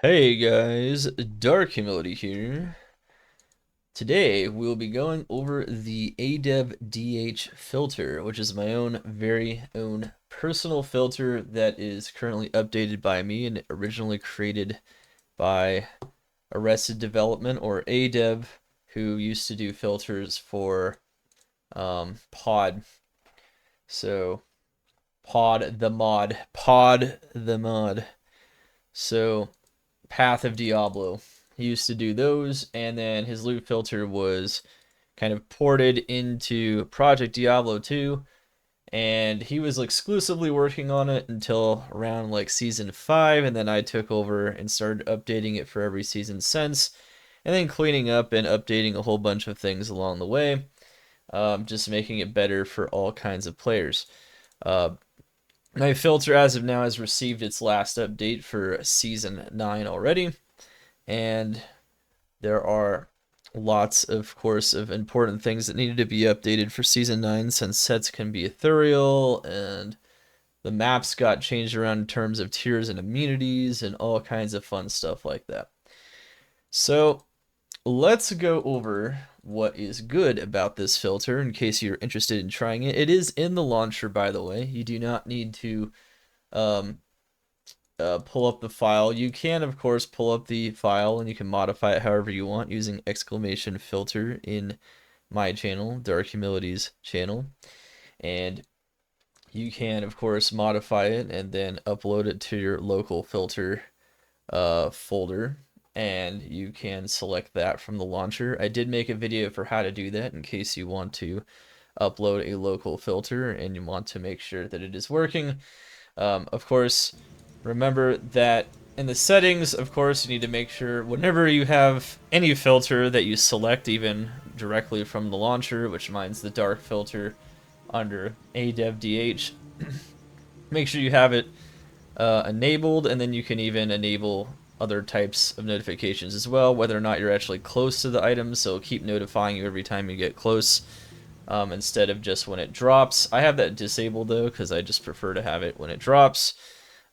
Hey guys, DarkHumility here. Today we'll be going over the ADevDH filter, which is my own very own personal filter that is currently updated by me and originally created by Arrested Development or ADev, who used to do filters for Pod. So Pod the mod. So Path of Diablo. He used to do those, and then his loot filter was kind of ported into Project Diablo 2, and he was exclusively working on it until around like season 5, and then I took over and started updating it for every season since, and then cleaning up and updating a whole bunch of things along the way, just making it better for all kinds of players. Uh, my filter as of now has received its last update for season 9 already, and there are lots, of course, of important things that needed to be updated for season 9 since sets can be ethereal and the maps got changed around in terms of tiers and immunities and all kinds of fun stuff like that. So let's go over what is good about this filter in case you're interested in trying it. It is in the launcher, by the way. You do not need to um, pull up the file. You can, of course, pull up the file and you can modify it however you want using exclamation filter in my channel, DarkHumility's channel. And you can, of course, modify it and then upload it to your local filter folder. And you can select that from the launcher. I did make a video for how to do that in case you want to upload a local filter and you want to make sure that it is working. Of course, remember that in the settings, of course, you need to make sure whenever you have any filter that you select even directly from the launcher, which mine's the dark filter under ADevDH, make sure you have it enabled, and then you can even enable other types of notifications as well, whether or not you're actually close to the item, so it'll keep notifying you every time you get close. Instead of just when it drops. I have that disabled though because I just prefer to have it when it drops,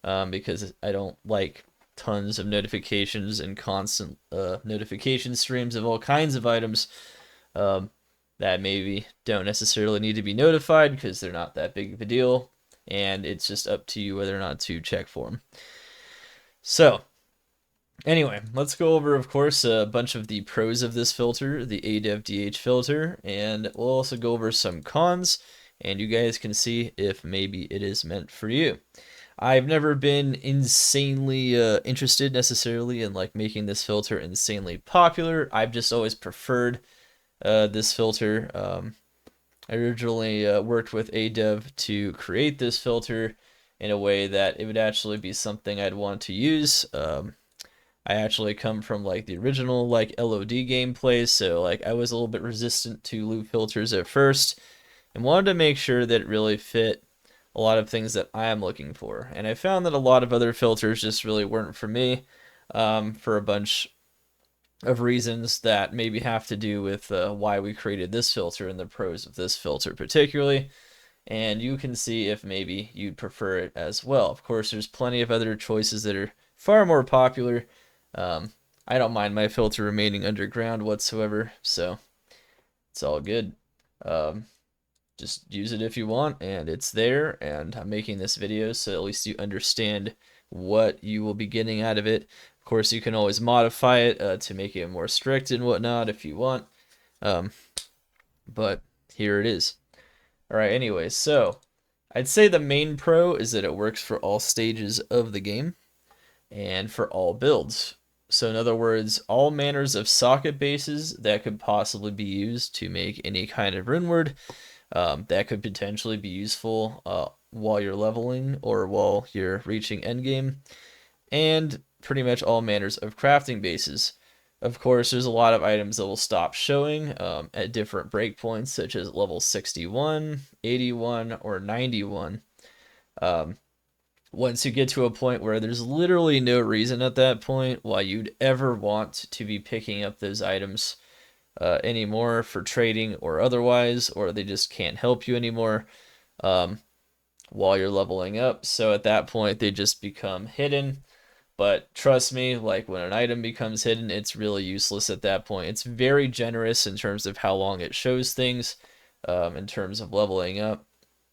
because I don't like tons of notifications and constant notification streams of all kinds of items that maybe don't necessarily need to be notified because they're not that big of a deal, and it's just up to you whether or not to check for them. So anyway, let's go over, of course, a bunch of the pros of this filter, the ADevDH filter, and we'll also go over some cons, and you guys can see if maybe it is meant for you. I've never been insanely interested necessarily in like making this filter insanely popular. I've just always preferred this filter. I originally worked with ADev to create this filter in a way that it would actually be something I'd want to use. I actually come from like the original like LOD gameplay, so like I was a little bit resistant to loop filters at first and wanted to make sure that it really fit a lot of things that I am looking for. And I found that a lot of other filters just really weren't for me, for a bunch of reasons that maybe have to do with why we created this filter and the pros of this filter particularly. And you can see if maybe you'd prefer it as well. Of course, there's plenty of other choices that are far more popular. I don't mind my filter remaining underground whatsoever, so it's all good. Just use it if you want, and it's there, and I'm making this video so at least you understand what you will be getting out of it. Of course, you can always modify it to make it more strict and whatnot if you want, but here it is. Alright, anyway, so I'd say the main pro is that it works for all stages of the game and for all builds. So in other words, all manners of socket bases that could possibly be used to make any kind of runeward that could potentially be useful while you're leveling or while you're reaching endgame, and pretty much all manners of crafting bases. Of course, there's a lot of items that will stop showing at different breakpoints, such as level 61, 81, or 91. Once you get to a point where there's literally no reason at that point why you'd ever want to be picking up those items anymore for trading or otherwise, or they just can't help you anymore while you're leveling up. So at that point, they just become hidden. But trust me, like when an item becomes hidden, it's really useless at that point. It's very generous in terms of how long it shows things, in terms of leveling up,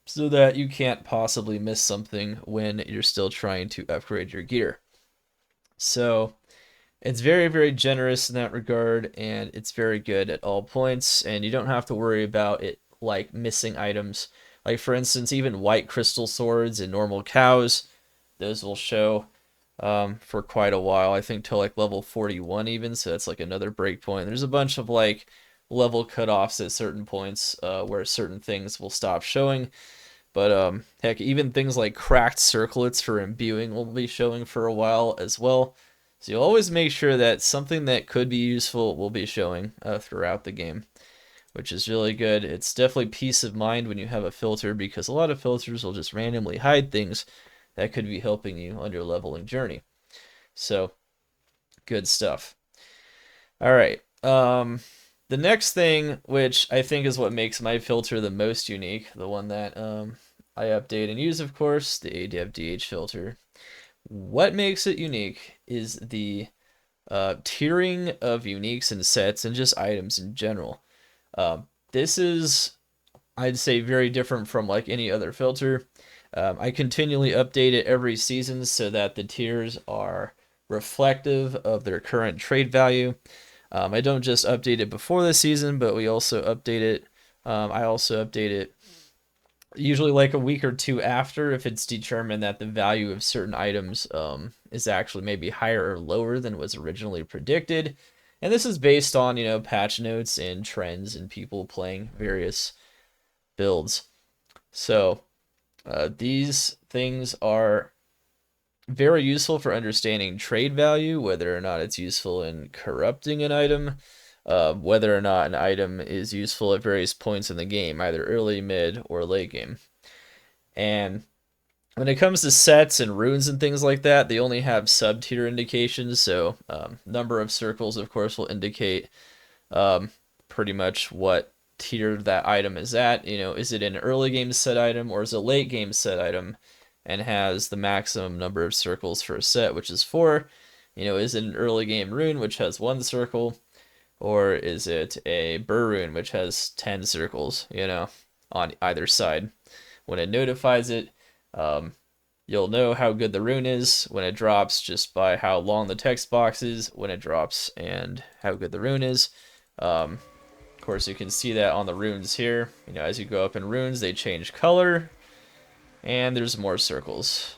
so that you can't possibly miss something when you're still trying to upgrade your gear. So it's very, very generous in that regard, and it's very good at all points, and you don't have to worry about it like missing items. Like for instance, even white crystal swords and normal cows, those will show for quite a while. I think till like level 41 even, so that's like another breakpoint. There's a bunch of like level cutoffs at certain points where certain things will stop showing. But heck, even things like cracked circlets for imbuing will be showing for a while as well. So you'll always make sure that something that could be useful will be showing throughout the game, which is really good. It's definitely peace of mind when you have a filter, because a lot of filters will just randomly hide things that could be helping you on your leveling journey. So, good stuff. All right. The next thing, which I think is what makes my filter the most unique, the one that I update and use, of course, the ADevDH filter. What makes it unique is the tiering of uniques and sets and just items in general. This is, I'd say, very different from like any other filter. I continually update it every season so that the tiers are reflective of their current trade value. I don't just update it before the season, but we also update it. I also update it usually like a week or two after, if it's determined that the value of certain items is actually maybe higher or lower than was originally predicted. And this is based on, patch notes and trends and people playing various builds. So these things are very useful for understanding trade value, whether or not it's useful in corrupting an item, whether or not an item is useful at various points in the game, either early, mid, or late game. And when it comes to sets and runes and things like that, they only have sub-tier indications, so number of circles, of course, will indicate pretty much what tier that item is at. Is it an early game set item or is it a late game set item, and has the maximum number of circles for a set, which is 4. Is it an early game rune, which has 1 circle, or is it a burr rune, which has 10 circles, on either side? When it notifies it, you'll know how good the rune is when it drops just by how long the text box is when it drops and how good the rune is. Of course, you can see that on the runes here. As you go up in runes, they change color, and there's more circles.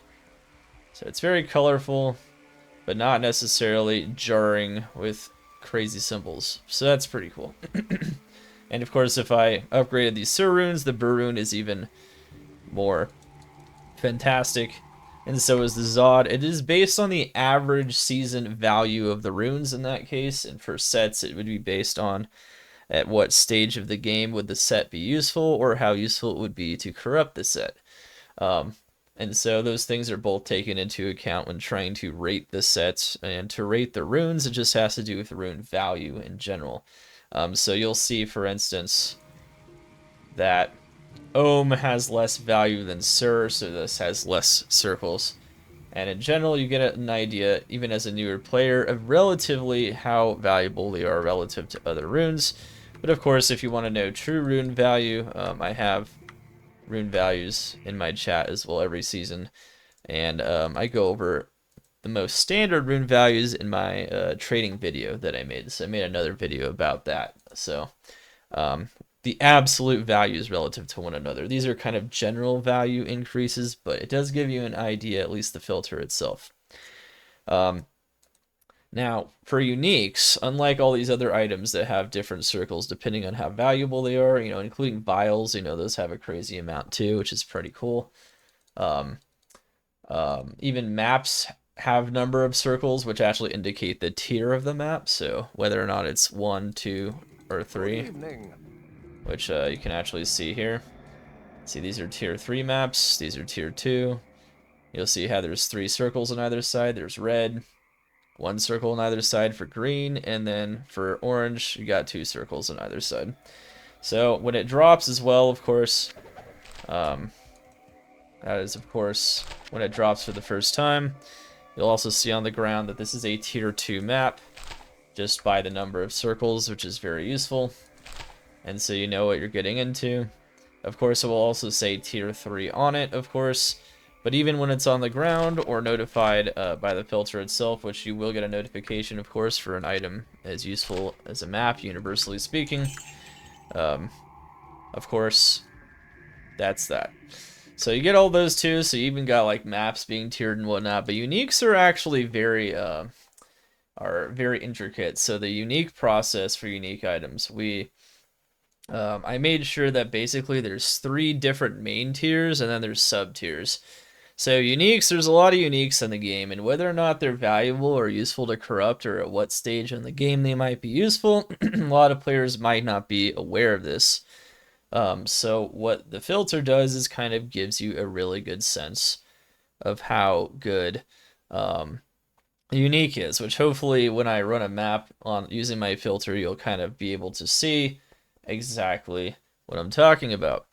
So it's very colorful, but not necessarily jarring with crazy symbols. So that's pretty cool. And of course, if I upgraded these Sur runes, the Burr rune is even more fantastic. And so is the Zod. It is based on the average season value of the runes in that case. And for sets, it would be based on at what stage of the game would the set be useful, or how useful it would be to corrupt the set. And so those things are both taken into account when trying to rate the sets. And to rate the runes, it just has to do with rune value in general. So you'll see, for instance, that Ohm has less value than Sur, so this has less circles. And in general, you get an idea, even as a newer player, of relatively how valuable they are relative to other runes. But of course, if you want to know true rune value, I have rune values in my chat as well every season. And I go over the most standard rune values in my trading video that I made. So I made another video about that. So the absolute values relative to one another. These are kind of general value increases, but it does give you an idea, at least the filter itself. Now, for uniques, unlike all these other items that have different circles depending on how valuable they are, including vials, those have a crazy amount too, which is pretty cool. Even maps have number of circles, which actually indicate the tier of the map, so whether or not it's 1, 2, or 3. Which you can actually see here. See, these are tier 3 maps, these are tier 2. You'll see how there's 3 circles on either side. There's red, 1 circle on either side for green, and then for orange, you got 2 circles on either side. So when it drops as well, of course, that is, of course, when it drops for the first time, You'll also see on the ground that this is a tier 2 map, just by the number of circles, which is very useful. And so you know what you're getting into. Of course, it will also say tier 3 on it, of course. But even when it's on the ground or notified by the filter itself, which you will get a notification, of course, for an item as useful as a map, universally speaking. Of course, that's that. So you get all those too, so you even got like maps being tiered and whatnot, but uniques are actually very intricate. So the unique process for unique items, I made sure that basically there's 3 different main tiers and then there's sub tiers. So uniques, there's a lot of uniques in the game, and whether or not they're valuable or useful to corrupt or at what stage in the game they might be useful, a lot of players might not be aware of this. So what the filter does is kind of gives you a really good sense of how good unique is, which hopefully when I run a map on using my filter, you'll kind of be able to see exactly what I'm talking about.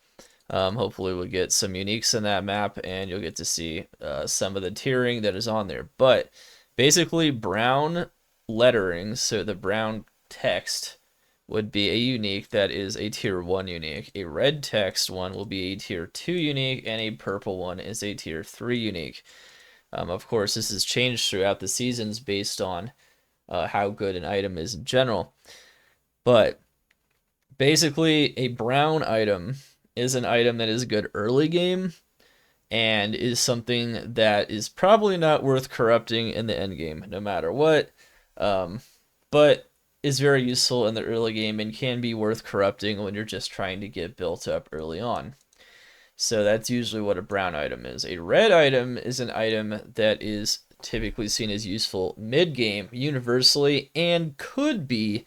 Hopefully we'll get some uniques in that map and you'll get to see some of the tiering that is on there. But basically brown lettering, so the brown text would be a unique that is a tier 1 unique. A red text one will be a tier 2 unique, and a purple one is a tier 3 unique. Of course, this has changed throughout the seasons based on how good an item is in general. But basically, a brown item is an item that is good early game and is something that is probably not worth corrupting in the end game, no matter what. But is very useful in the early game and can be worth corrupting when you're just trying to get built up early on. So that's usually what a brown item is. A red item is an item that is typically seen as useful mid-game universally and could be,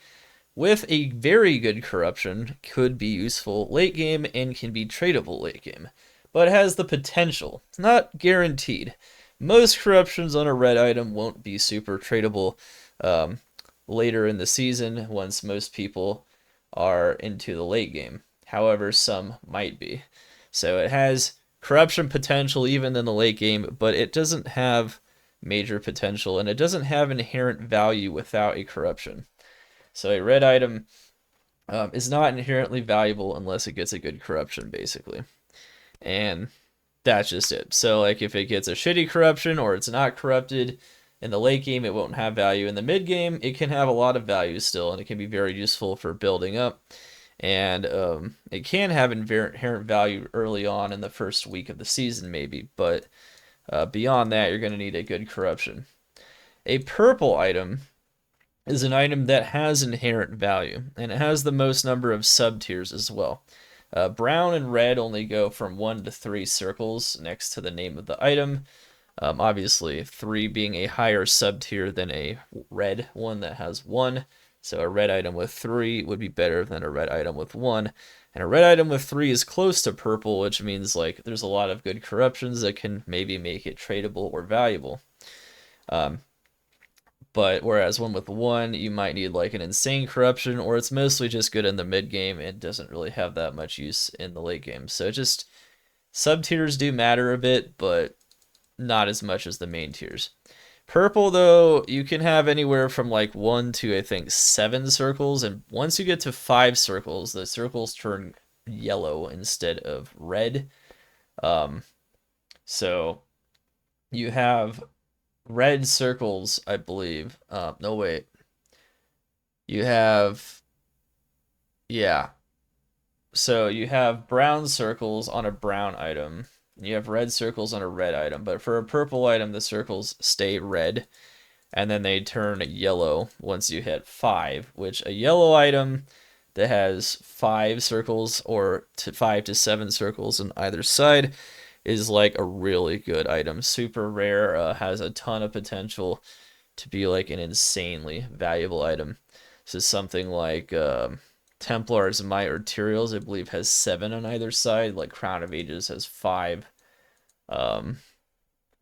with a very good corruption, could be useful late game and can be tradable late game. But it has the potential. It's not guaranteed. Most corruptions on a red item won't be super tradable later in the season once most people are into the late game. However, some might be. So it has corruption potential even in the late game, but it doesn't have major potential, and it doesn't have inherent value without a corruption. So a red item is not inherently valuable unless it gets a good corruption, basically. And that's just it. So like if it gets a shitty corruption or it's not corrupted, in the late game, it won't have value. In the mid game, it can have a lot of value still, and it can be very useful for building up. And it can have inherent value early on in the first week of the season, maybe. But beyond that, you're going to need a good corruption. A purple item is an item that has inherent value, and it has the most number of sub-tiers as well. Brown and red only go from 1 to 3 circles next to the name of the item. Obviously, 3 being a higher sub-tier than a red one that has 1. So a red item with 3 would be better than a red item with 1. And a red item with 3 is close to purple, which means like there's a lot of good corruptions that can maybe make it tradable or valuable. But whereas one with 1, you might need like an insane corruption, or it's mostly just good in the mid game and doesn't really have that much use in the late game. So just sub-tiers do matter a bit, but not as much as the main tiers. Purple, though, you can have anywhere from like 1 to I think 7 circles, and once you get to 5 circles, the circles turn yellow instead of red. So you have red circles, I believe. No, wait. You have, yeah. So you have brown circles on a brown item. You have red circles on a red item, but for a purple item, the circles stay red, and then they turn yellow once you hit 5, which a yellow item that has 5 circles or 5 to 7 circles on either side is like a really good item. Super rare, has a ton of potential to be like an insanely valuable item. This is something like Templar's Might Arterials, I believe, has 7 on either side. Like Crown of Ages has 5.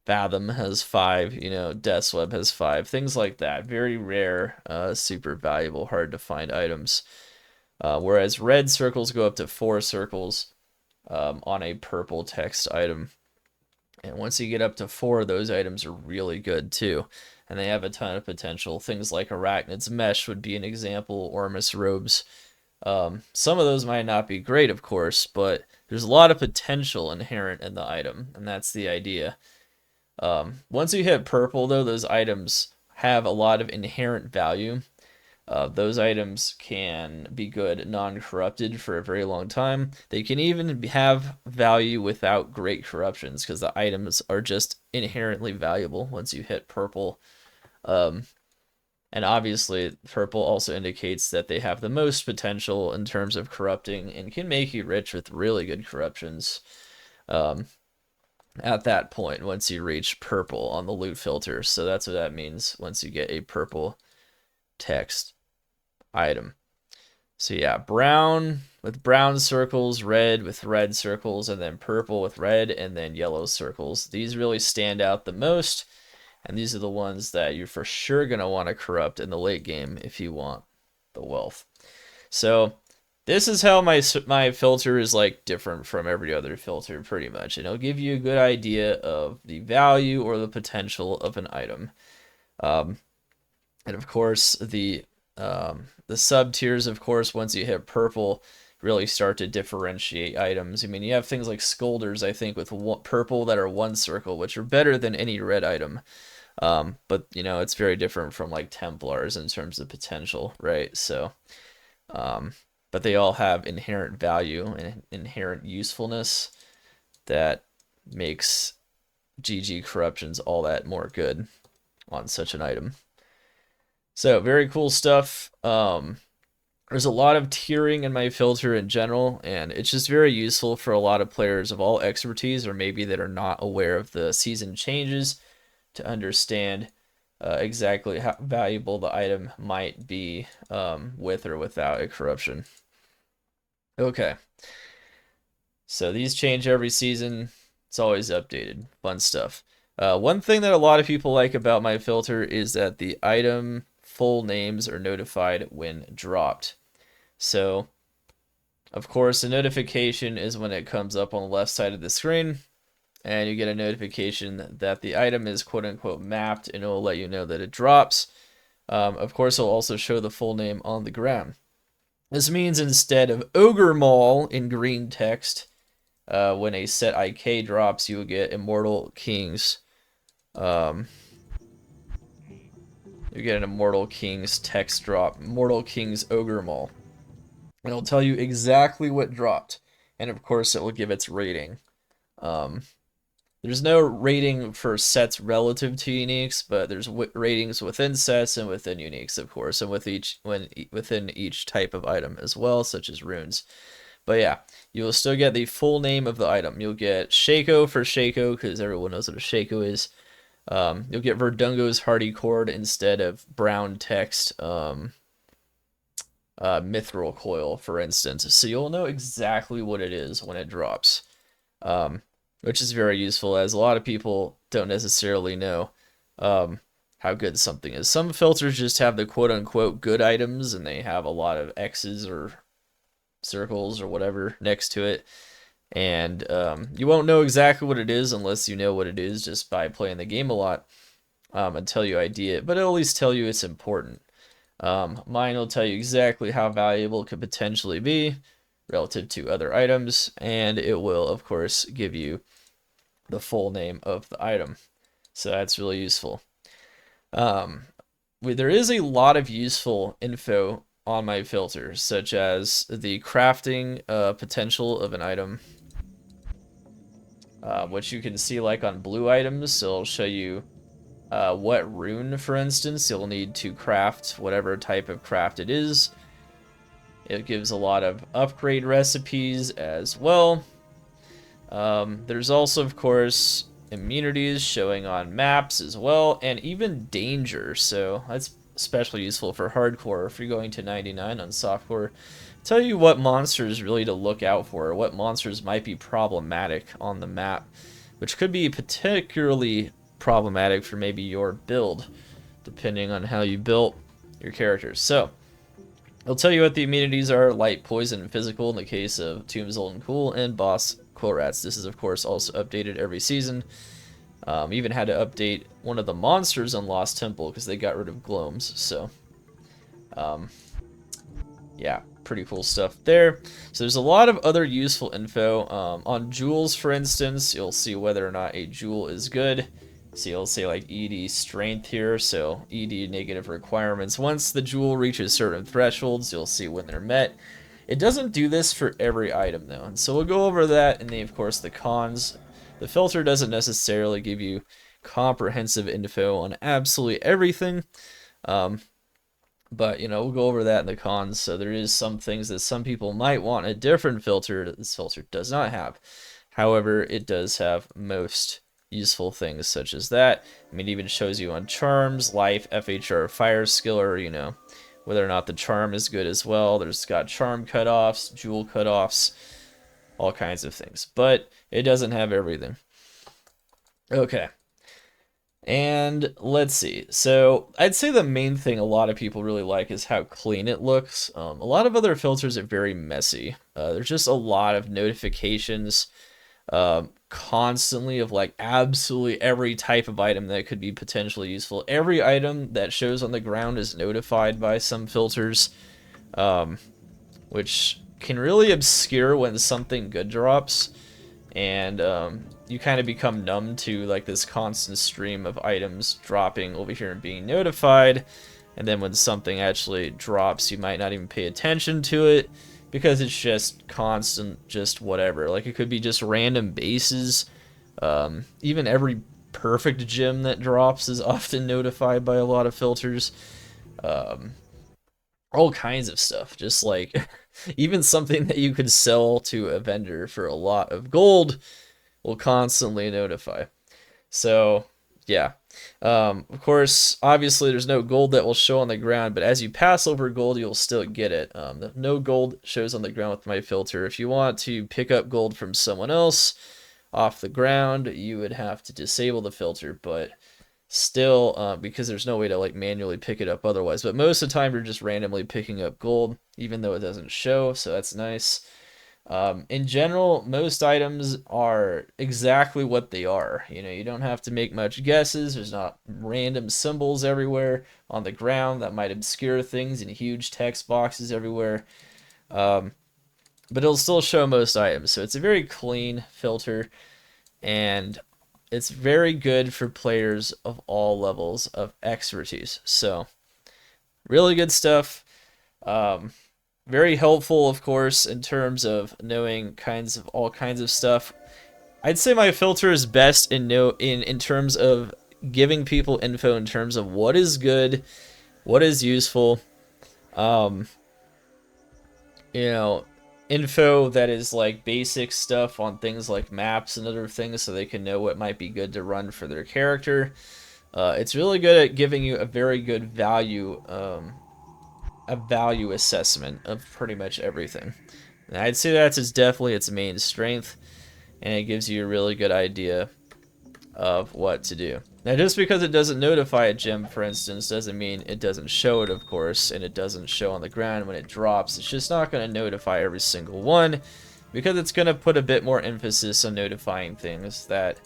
Fathom has 5. Death's Web has 5. Things like that. Very rare, super valuable, hard to find items. Whereas red circles go up to 4 circles on a purple text item. And once you get up to 4, those items are really good too. And they have a ton of potential. Things like Arachnid's Mesh would be an example, Ormus Robes. Some of those might not be great, of course, but there's a lot of potential inherent in the item, and that's the idea. Once you hit purple, though, those items have a lot of inherent value. Those items can be good non-corrupted for a very long time. They can even have value without great corruptions because the items are just inherently valuable once you hit purple. And obviously, purple also indicates that they have the most potential in terms of corrupting and can make you rich with really good corruptions at that point once you reach purple on the loot filter. So that's what that means once you get a purple text item. So yeah, brown with brown circles, red with red circles, and then purple with red, and then yellow circles. These really stand out the most. And these are the ones that you're for sure going to want to corrupt in the late game if you want the wealth. So this is how my filter is like different from every other filter pretty much. And it'll give you a good idea of the value or the potential of an item. And of course, the sub tiers, of course, once you hit purple, really start to differentiate items. I mean, you have things like Scolders, I think, with purple that are 1 circle, which are better than any red item. But, you know, it's very different from, like, Templars in terms of potential, right? So, but they all have inherent value and inherent usefulness that makes GG corruptions all that more good on such an item. So, very cool stuff. There's a lot of tiering in my filter in general, and it's just very useful for a lot of players of all expertise, or maybe that are not aware of the season changes, to understand exactly how valuable the item might be with or without a corruption. Okay. So these change every season. It's always updated. Fun stuff. One thing that a lot of people like about my filter is that the item full names are notified when dropped. So, of course, a notification is when it comes up on the left side of the screen, and you get a notification that the item is quote-unquote mapped, and it will let you know that it drops. Of course, it'll also show the full name on the ground. This means instead of Ogre Maul in green text, when a set IK drops, you will get Immortal Kings. You get an Immortal Kings text drop, Immortal Kings Ogre Maul. It'll tell you exactly what dropped, and of course it will give its rating. There's no rating for sets relative to uniques, but there's ratings within sets and within uniques, of course, and within each type of item as well, such as runes. But yeah, you will still get the full name of the item. You'll get Shaco for Shaco, because everyone knows what a Shaco is. You'll get Verdungo's Hardy Cord instead of brown text Mithril Coil, for instance. So you'll know exactly what it is when it drops, which is very useful, as a lot of people don't necessarily know how good something is. Some filters just have the quote-unquote good items, and they have a lot of X's or circles or whatever next to it. And you won't know exactly what it is unless you know what it is just by playing the game a lot until you ID it. But it'll at least tell you it's important. Mine will tell you exactly how valuable it could potentially be relative to other items. And it will, of course, give you the full name of the item. So that's really useful. There is a lot of useful info on my filter, such as the crafting potential of an item, which you can see like on blue items. So it'll show you what rune, for instance, you'll need to craft whatever type of craft it is. It gives a lot of upgrade recipes as well. There's also, of course, immunities showing on maps as well, and even danger. So that's especially useful for hardcore. If you're going to 99 on softcore, tell you what monsters really to look out for, or what monsters might be problematic on the map, which could be particularly problematic for maybe your build, depending on how you built your characters. So it'll tell you what the immunities are: light, poison, and physical in the case of Tombs Old and Cool, and boss quill rats. This is, of course, also updated every season. Even had to update one of the monsters on Lost Temple because they got rid of gloams. So, yeah, pretty cool stuff there. So there's a lot of other useful info. On jewels, for instance, you'll see whether or not a jewel is good. So you'll say like ED strength here, so ED negative requirements. Once the jewel reaches certain thresholds, you'll see when they're met. It doesn't do this for every item though, and so we'll go over that, and then of course the cons. The filter doesn't necessarily give you comprehensive info on absolutely everything, but we'll go over that in the cons. So there is some things that some people might want a different filter that this filter does not have. However, it does have most useful things such as that. I mean, it even shows you on charms, life, FHR, fire skill, or whether or not the charm is good as well. There's got charm cutoffs, jewel cutoffs, all kinds of things, but it doesn't have everything. Okay. And let's see. So I'd say the main thing a lot of people really like is how clean it looks. A lot of other filters are very messy. There's just a lot of notifications constantly of like absolutely every type of item that could be potentially useful. Every item that shows on the ground is notified by some filters, which can really obscure when something good drops, and you kind of become numb to like this constant stream of items dropping over here and being notified, and then when something actually drops you might not even pay attention to it because it's just constant, just whatever. Like it could be just random bases. Even every perfect gem that drops is often notified by a lot of filters. All kinds of stuff, just like even something that you could sell to a vendor for a lot of gold will constantly notify. So yeah, of course, obviously there's no gold that will show on the ground, but as you pass over gold you'll still get it. No gold shows on the ground with my filter. If you want to pick up gold from someone else off the ground, you would have to disable the filter, but still, because there's no way to like manually pick it up otherwise. But most of the time you're just randomly picking up gold, even though it doesn't show, so that's nice. In general, most items are exactly what they are. You don't have to make much guesses. There's not random symbols everywhere on the ground that might obscure things and huge text boxes everywhere. But it'll still show most items, so it's a very clean filter, and it's very good for players of all levels of expertise. So, really good stuff. Very helpful, of course, in terms of knowing all kinds of stuff. I'd say my filter is best in terms of giving people info in terms of what is good, what is useful. Info that is like basic stuff on things like maps and other things so they can know what might be good to run for their character. It's really good at giving you a very good value assessment of pretty much everything. And I'd say that's definitely its main strength, and it gives you a really good idea of what to do. Now, just because it doesn't notify a gem, for instance, doesn't mean it doesn't show it, of course, and it doesn't show on the ground when it drops. It's just not going to notify every single one, because it's going to put a bit more emphasis on notifying things that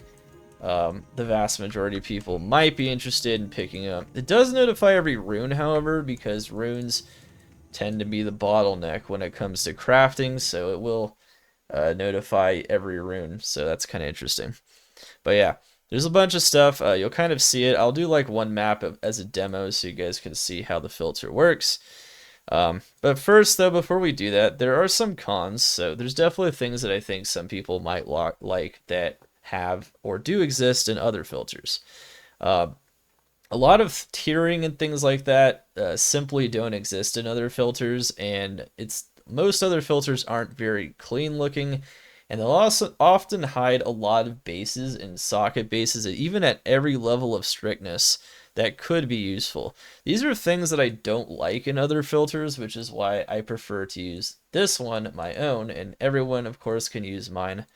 the vast majority of people might be interested in picking up. It does notify every rune, however, because runes tend to be the bottleneck when it comes to crafting, so it will notify every rune, so that's kind of interesting. But yeah, there's a bunch of stuff. You'll kind of see it. I'll do like one map as a demo so you guys can see how the filter works. But first, though, before we do that, there are some cons. So there's definitely things that I think some people might like that have or do exist in other filters. A lot of tiering and things like that simply don't exist in other filters, and most other filters aren't very clean looking. And they'll also often hide a lot of bases and socket bases, even at every level of strictness, that could be useful. These are things that I don't like in other filters, which is why I prefer to use this one, my own, and everyone, of course, can use mine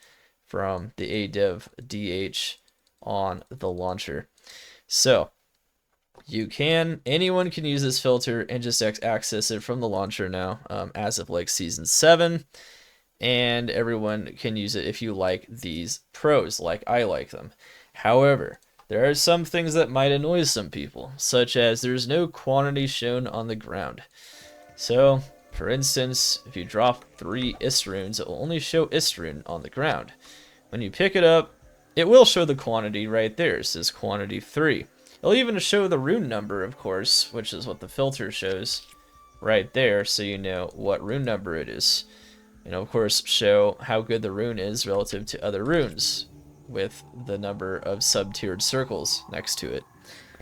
from the ADevDH on the launcher. So, anyone can use this filter and just access it from the launcher now, as of like Season 7. And everyone can use it if you like these pros, like I like them. However, there are some things that might annoy some people, such as there's no quantity shown on the ground. So, for instance, if you drop 3 Ist runes, it will only show Ist rune on the ground. When you pick it up, it will show the quantity right there. It says quantity 3. It'll even show the rune number, of course, which is what the filter shows right there, so you know what rune number it is. And of course, show how good the rune is relative to other runes, with the number of sub-tiered circles next to it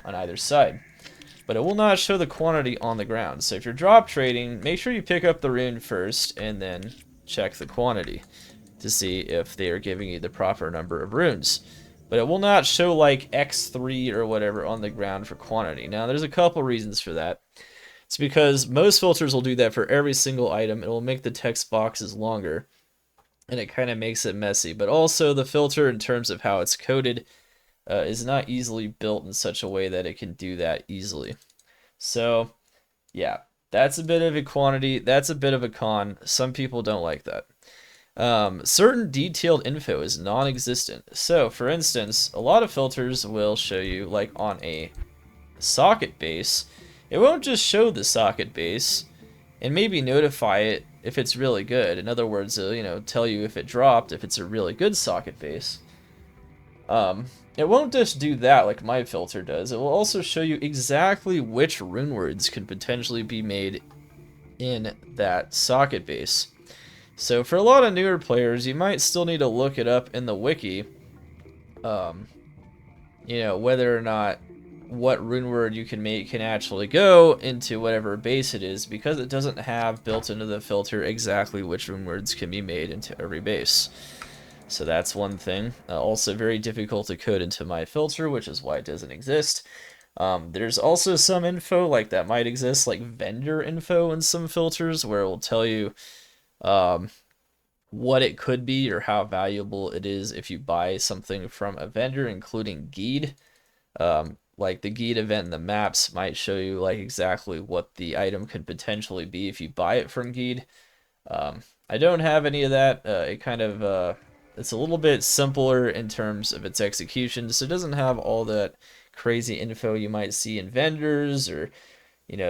on either side. But it will not show the quantity on the ground. So if you're drop trading, make sure you pick up the rune first and then check the quantity to see if they are giving you the proper number of runes. But it will not show like X3 or whatever on the ground for quantity. Now there's a couple reasons for that. It's because most filters will do that for every single item. It will make the text boxes longer, and it kind of makes it messy. But also the filter, in terms of how it's coded, is not easily built in such a way that it can do that easily. So yeah, that's a bit of a quantity, that's a bit of a con. Some people don't like that. Certain detailed info is non-existent. So for instance, a lot of filters will show you, like on a socket base, it won't just show the socket base and maybe notify it if it's really good. In other words, it'll, tell you if it dropped, if it's a really good socket base. It won't just do that like my filter does. It will also show you exactly which rune words could potentially be made in that socket base. So for a lot of newer players, you might still need to look it up in the wiki, whether or not what rune word you can make can actually go into whatever base it is, because it doesn't have built into the filter exactly which rune words can be made into every base. So that's one thing. Also very difficult to code into my filter, which is why it doesn't exist. There's also some info like that might exist, like vendor info in some filters, where it will tell you what it could be or how valuable it is if you buy something from a vendor, including Guide. Like the Guide event in the maps might show you like exactly what the item could potentially be if you buy it from Guide. I don't have any of that. It kind of it's a little bit simpler in terms of its execution, so it doesn't have all that crazy info you might see in vendors, or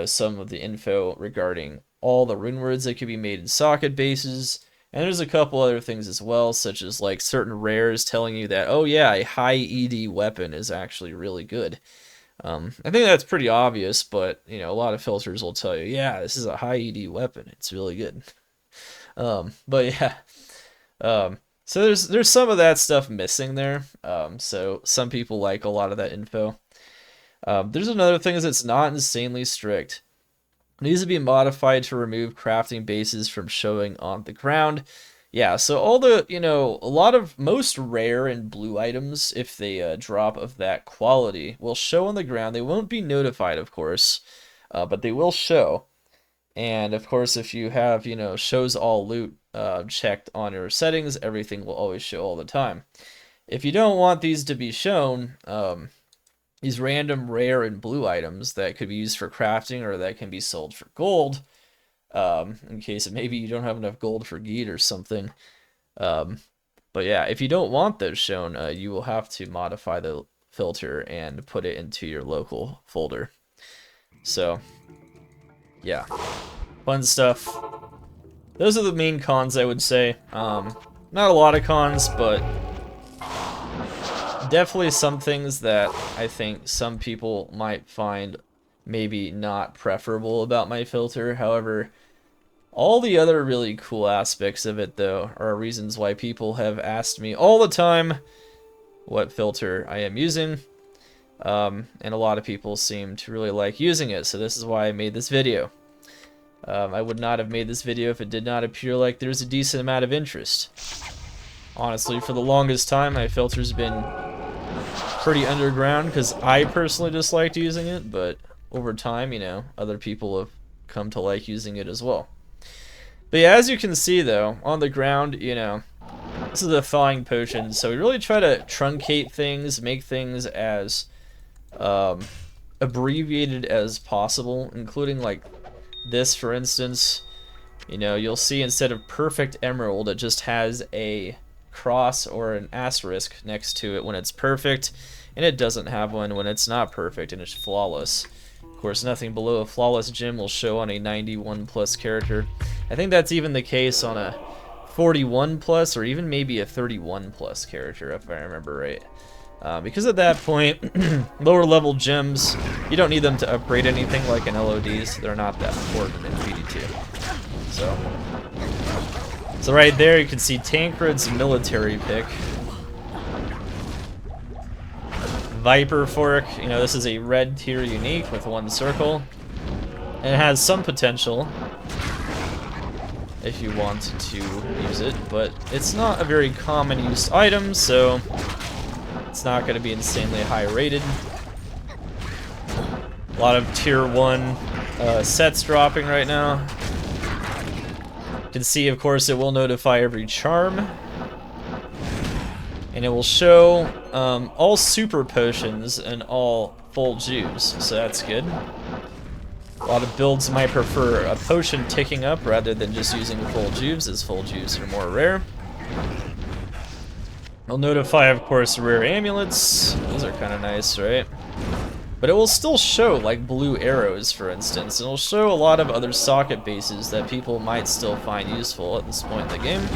some of the info regarding all the rune words that could be made in socket bases. And there's a couple other things as well, such as like certain rares telling you that, oh yeah, a high ED weapon is actually really good. I think that's pretty obvious, but a lot of filters will tell you, yeah, this is a high ED weapon, it's really good. But yeah, so there's some of that stuff missing there. So some people like a lot of that info. There's another thing, is it's not insanely strict. It needs to be modified to remove crafting bases from showing on the ground. Yeah, so all the, most rare and blue items, if they drop of that quality, will show on the ground. They won't be notified, of course, but they will show. And of course, if you have, shows all loot checked on your settings, everything will always show all the time. If you don't want these to be shown, these random rare and blue items that could be used for crafting or that can be sold for gold, in case maybe you don't have enough gold for Guide or something. But yeah, if you don't want those shown, you will have to modify the filter and put it into your local folder. So yeah, fun stuff. Those are the main cons, I would say. Not a lot of cons, but definitely some things that I think some people might find maybe not preferable about my filter. However, all the other really cool aspects of it, though, are reasons why people have asked me all the time what filter I am using. And a lot of people seem to really like using it, so this is why I made this video. I would not have made this video if it did not appear like there's a decent amount of interest. Honestly, for the longest time, my filter's been pretty underground because I personally disliked using it, but over time, other people have come to like using it as well. But yeah, as you can see though, on the ground, this is a thawing potion, so we really try to truncate things, make things as abbreviated as possible, including like this, for instance. You'll see instead of perfect emerald, it just has a cross or an asterisk next to it when it's perfect, and it doesn't have one when it's not perfect and it's flawless. Of course, nothing below a flawless gem will show on a 91 plus character. I think that's even the case on a 41 plus or even maybe a 31 plus character, if I remember right. Because at that point, lower level gems, you don't need them to upgrade anything like an LODs. They're not that important in PD2. So right there you can see Tancred's military pick. Viper Fork, you know, this is a red tier unique with 1 circle. And it has some potential if you want to use it, but it's not a very common use item, so it's not going to be insanely high rated. A lot of tier 1 sets dropping right now. You can see, of course, it will notify every charm. And it will show all super potions and all full juice, so that's good. A lot of builds might prefer a potion ticking up rather than just using full juice, as full juice are more rare. It'll notify, of course, rare amulets. Those are kind of nice, right? But it will still show, like, blue arrows, for instance. It'll show a lot of other socket bases that people might still find useful at this point in the game.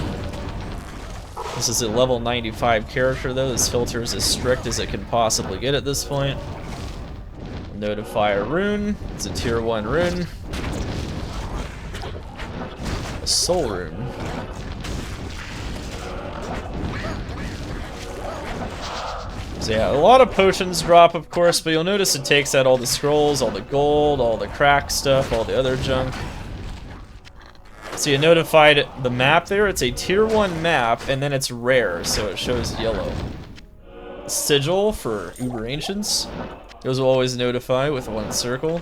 This is a level 95 character, though. This filter is as strict as it can possibly get at this point. Notify a rune. It's a tier 1 rune. A soul rune. So yeah, a lot of potions drop, of course, but you'll notice it takes out all the scrolls, all the gold, all the crack stuff, all the other junk. So you notified the map there. It's a tier 1 map, and then it's rare, so it shows yellow. Sigil for Uber Ancients. Those will always notify with 1 circle.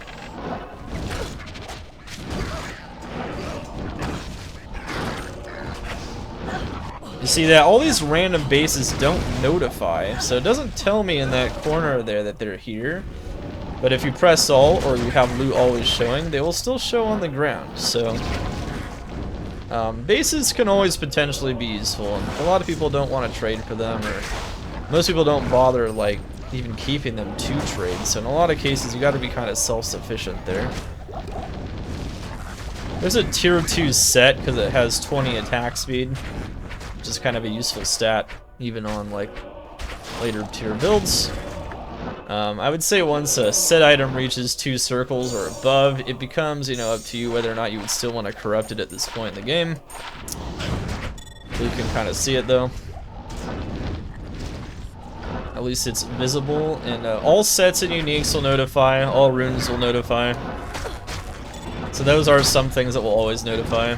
You see that all these random bases don't notify, so it doesn't tell me in that corner there that they're here. But if you press all, or you have loot always showing, they will still show on the ground, so... bases can always potentially be useful, and a lot of people don't want to trade for them, or most people don't bother, like, even keeping them to trade, so in a lot of cases you gotta be kind of self-sufficient there. There's a tier 2 set, because it has 20 attack speed, which is kind of a useful stat, even on, like, later tier builds. I would say once a set item reaches 2 circles or above, it becomes, you know, up to you whether or not you would still want to corrupt it at this point in the game. You can kind of see it though. At least it's visible, and all sets and uniques will notify, all runes will notify. So those are some things that will always notify.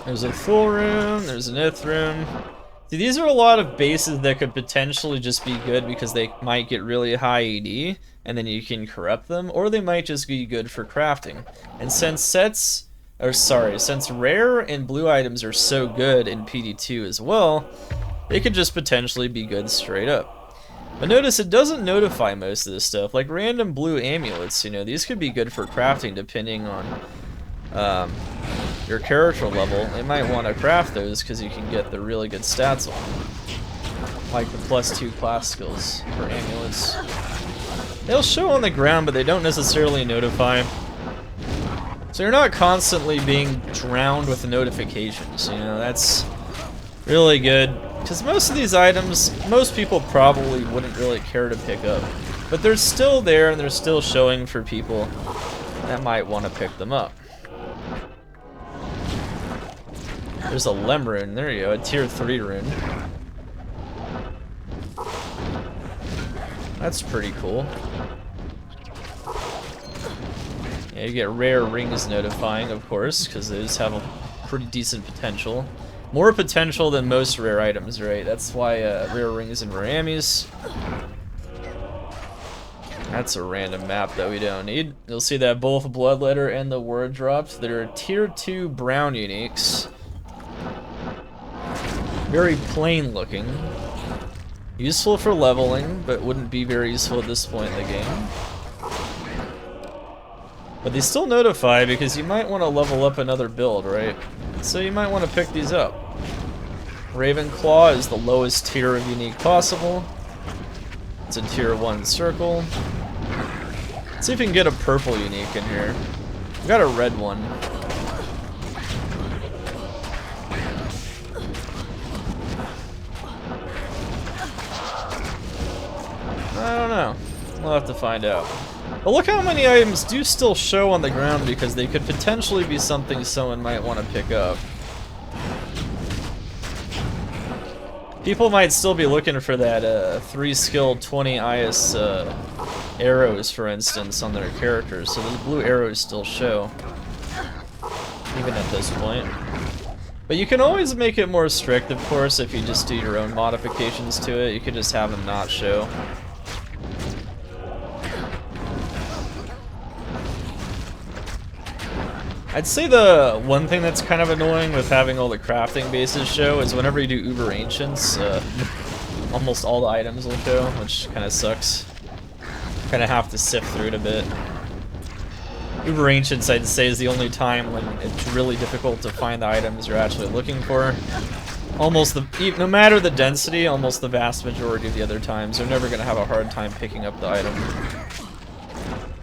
There's a full rune, there's an ith rune. See, these are a lot of bases that could potentially just be good because they might get really high AD, and then you can corrupt them, or they might just be good for crafting. And since since rare and blue items are so good in PD2 as well, they could just potentially be good straight up. But notice it doesn't notify most of this stuff, like random blue amulets, you know, these could be good for crafting depending on your character level. You might want to craft those because you can get the really good stats on them. Like the +2 class skills for amulets. They'll show on the ground, but they don't necessarily notify. So you're not constantly being drowned with the notifications, you know, that's really good. Because most of these items, most people probably wouldn't really care to pick up. But they're still there and they're still showing for people that might want to pick them up. There's a Lem rune, there you go, a tier 3 rune. That's pretty cool. Yeah, you get rare rings notifying, of course, because those have a pretty decent potential. More potential than most rare items, right? That's why rare rings and rare ammies. That's a random map that we don't need. You'll see that both Bloodletter and the Word dropped. They're tier 2 brown uniques. Very plain looking. Useful for leveling, but wouldn't be very useful at this point in the game. But they still notify because you might want to level up another build, right? So you might want to pick these up. Ravenclaw is the lowest tier of unique possible. It's a tier 1 circle. Let's see if we can get a purple unique in here. We got a red one. I don't know. We'll have to find out. But look how many items do still show on the ground because they could potentially be something someone might want to pick up. People might still be looking for that 3 skill 20 IS arrows, for instance, on their characters, so those blue arrows still show, even at this point. But you can always make it more strict, of course, if you just do your own modifications to it. You could just have them not show. I'd say the one thing that's kind of annoying with having all the crafting bases show is whenever you do Uber Ancients, almost all the items will show, which kind of sucks. Kind of have to sift through it a bit. Uber Ancients, I'd say, is the only time when it's really difficult to find the items you're actually looking for. No matter the density, almost the vast majority of the other times, you're never going to have a hard time picking up the item.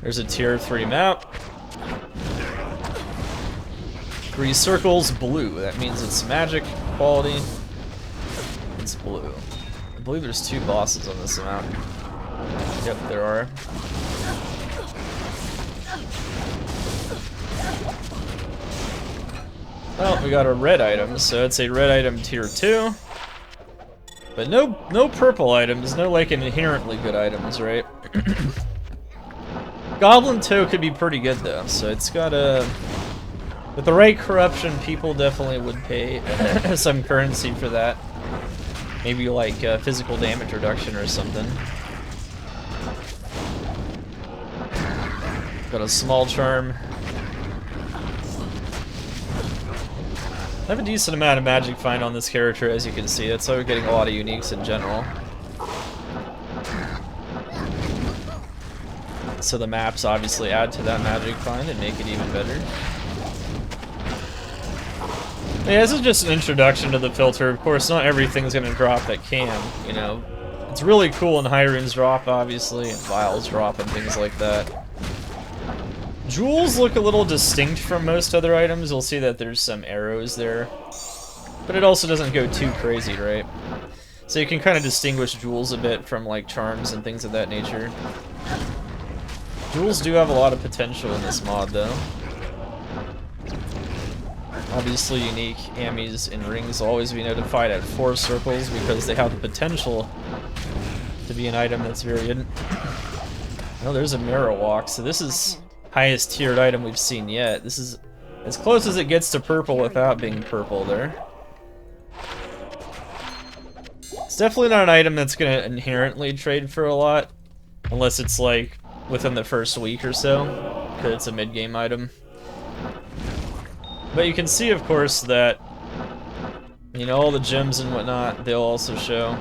There's a tier 3 map. 3 circles, blue. That means it's magic quality. It's blue. I believe there's 2 bosses on this map. Yep, there are. Well, we got a red item, so it's a red item tier 2. But no purple items, no like inherently good items, right? Goblin Toe could be pretty good though, so it's got a... With the right corruption, people definitely would pay some currency for that. Maybe like physical damage reduction or something. Got a small charm. I have a decent amount of magic find on this character, as you can see. That's why we're getting a lot of uniques in general. So the maps obviously add to that magic find and make it even better. Yeah, this is just an introduction to the filter. Of course, not everything's going to drop that can, you know. It's really cool when high runes drop, obviously, and vials drop and things like that. Jewels look a little distinct from most other items. You'll see that there's some arrows there. But it also doesn't go too crazy, right? So you can kind of distinguish jewels a bit from, like, charms and things of that nature. Jewels do have a lot of potential in this mod, though. Obviously, unique ammies and rings will always be notified at 4 circles because they have the potential to be an item that's very hidden. Oh, there's a mirror walk, so this is highest tiered item we've seen yet. This is as close as it gets to purple without being purple there. It's definitely not an item that's going to inherently trade for a lot, unless it's like within the first week or so, because it's a mid-game item. But you can see, of course, that, you know, all the gems and whatnot, they'll also show.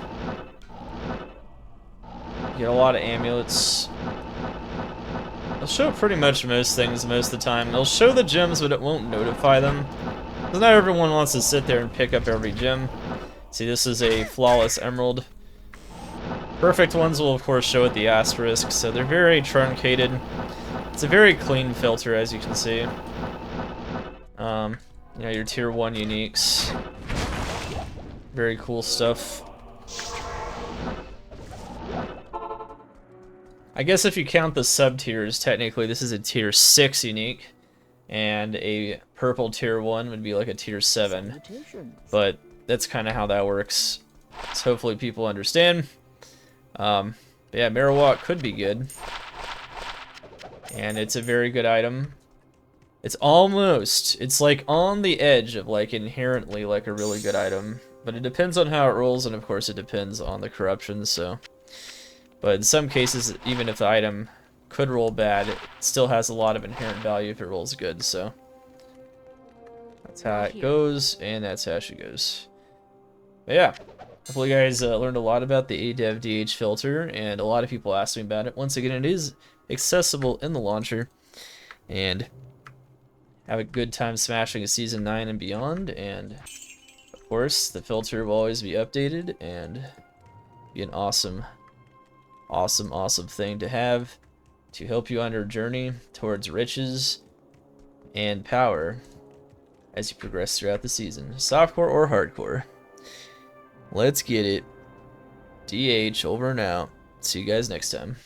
You get a lot of amulets. It'll show pretty much most things most of the time. It'll show the gems, but it won't notify them. Because not everyone wants to sit there and pick up every gem. See, this is a flawless emerald. Perfect ones will, of course, show at the asterisk, so they're very truncated. It's a very clean filter, as you can see. You know, your tier 1 uniques. Very cool stuff. I guess if you count the sub-tiers, technically this is a tier 6 unique. And a purple tier 1 would be like a tier 7. But that's kind of how that works. So hopefully people understand. But yeah, Marowak could be good. And it's a very good item. It's like on the edge of like inherently like a really good item, but it depends on how it rolls, and of course it depends on the corruption, so. But in some cases, even if the item could roll bad, it still has a lot of inherent value if it rolls good, so. That's how it goes, and that's how she goes. But yeah, hopefully you guys learned a lot about the ADevDH filter, and a lot of people asked me about it. Once again, it is accessible in the launcher. and have a good time smashing a Season 9 and beyond. And of course, the filter will always be updated and be an awesome, awesome, awesome thing to have to help you on your journey towards riches and power as you progress throughout the season. Softcore or hardcore. Let's get it. DH over and out. See you guys next time.